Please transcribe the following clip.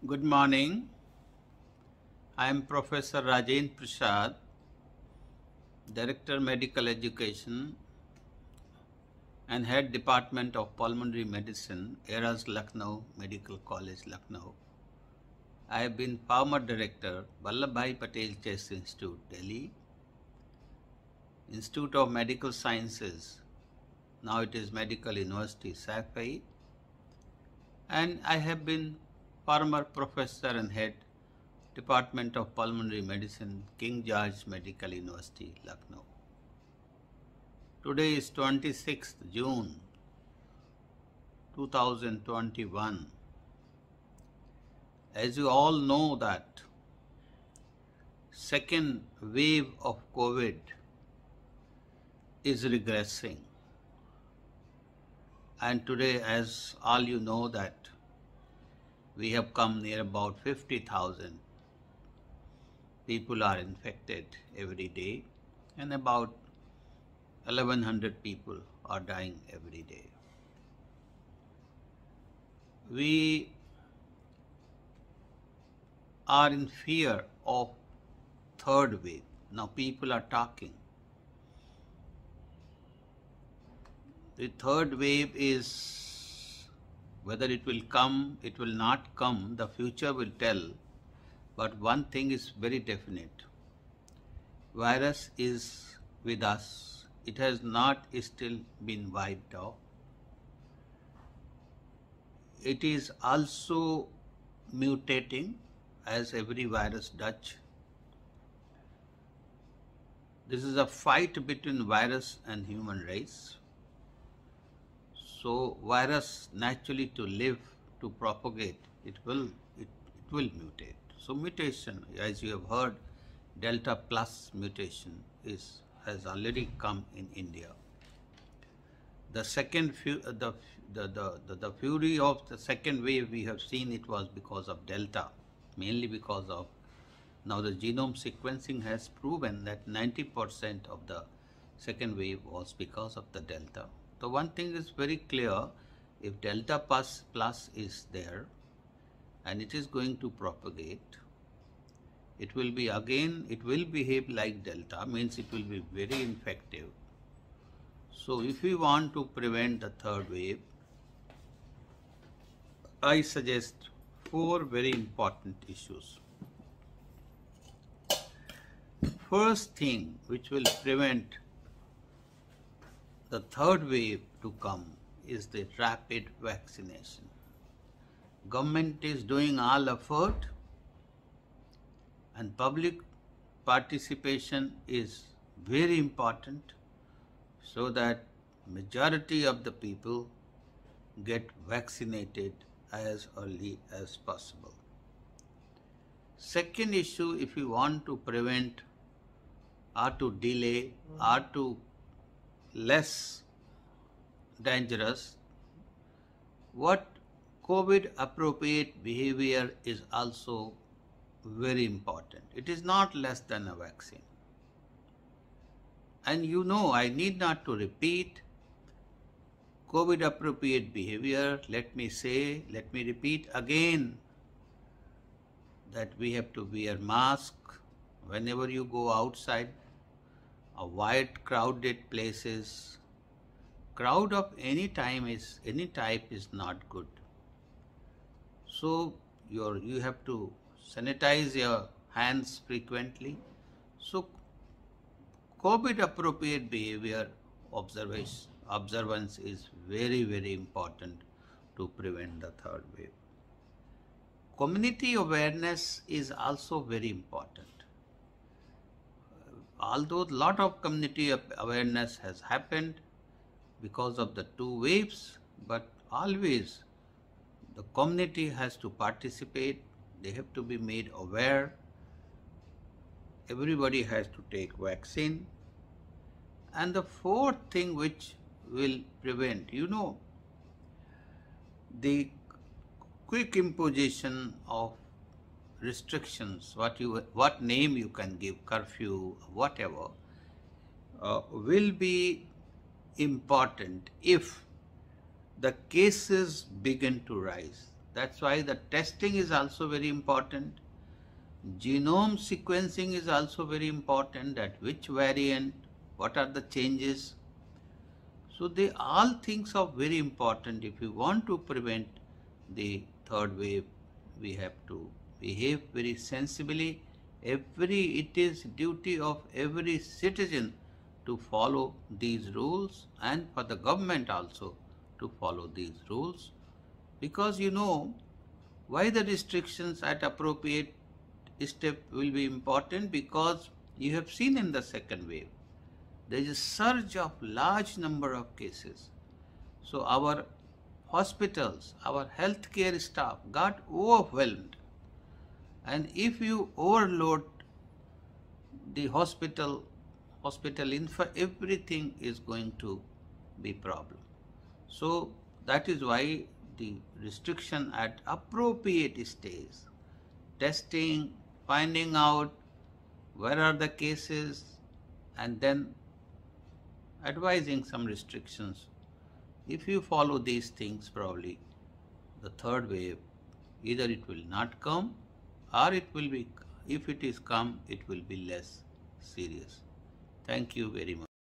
Good morning. I am Professor Rajendra Prasad, Director Medical Education and Head Department of Pulmonary Medicine, ERAS Lucknow Medical College, Lucknow. I have been former Director, Vallabhbhai Patel Chest Institute, Delhi, Institute of Medical Sciences, now it is Medical University, Safai, and I have been former Professor and Head Department of Pulmonary Medicine, King George Medical University, Lucknow. Today is 26th June 2021. As you all know that second wave of COVID is regressing. And today, as all you know, that we have come near about 50,000 people are infected every day, and about 1100 people are dying every day. We are in fear of third wave. Now people are talking. The third wave is, whether it will come, it will not come, the future will tell. But one thing is very definite. Virus is with us. It has not still been wiped off. It is also mutating as every virus does. This is a fight between virus and human race. So virus naturally to live, to propagate, it will mutate. So mutation, as you have heard, Delta plus mutation has already come in India. The second the fury of the second wave we have seen, it was because of Delta, mainly because of, now the genome sequencing has proven that 90% of the second wave was because of the Delta. So one thing is very clear, if Delta plus is there and it is going to propagate, it will be again, it will behave like Delta, means it will be very infective. So if we want to prevent the third wave, I suggest 4 very important issues. First thing which will prevent the third wave to come is the rapid vaccination. Government is doing all effort and public participation is very important so that majority of the people get vaccinated as early as possible. Second issue, if you want to prevent or to delay or to less dangerous, what COVID appropriate behavior is also very important. It is not less than a vaccine. And you know, I need not to repeat COVID appropriate behavior. Let me repeat again that we have to wear mask whenever you go outside. Avoid crowded places. Crowd of any type is not good. So you have to sanitize your hands frequently. So COVID appropriate behavior observance is very, very important to prevent the third wave. Community awareness is also very important. Although a lot of community awareness has happened because of the 2 waves, but always the community has to participate, they have to be made aware, everybody has to take vaccine. And the fourth thing which will prevent, the quick imposition of restrictions, what name you can give, curfew, whatever, will be important if the cases begin to rise. That's why the testing is also very important. Genome sequencing is also very important, that which variant, what are the changes. So they all things are very important. If you want to prevent the third wave, we have to behave very sensibly. It is duty of every citizen to follow these rules, and for the government also to follow these rules, because why the restrictions at appropriate step will be important, because you have seen in the second wave there is a surge of large number of cases. So our hospitals, our healthcare staff got overwhelmed, and if you overload the hospital info, everything is going to be problem. So that is why the restriction at appropriate stage, testing, finding out where are the cases, and then advising some restrictions. If you follow these things, probably the third wave, either it will not come, or it will be, if it is come, it will be less serious. Thank you very much.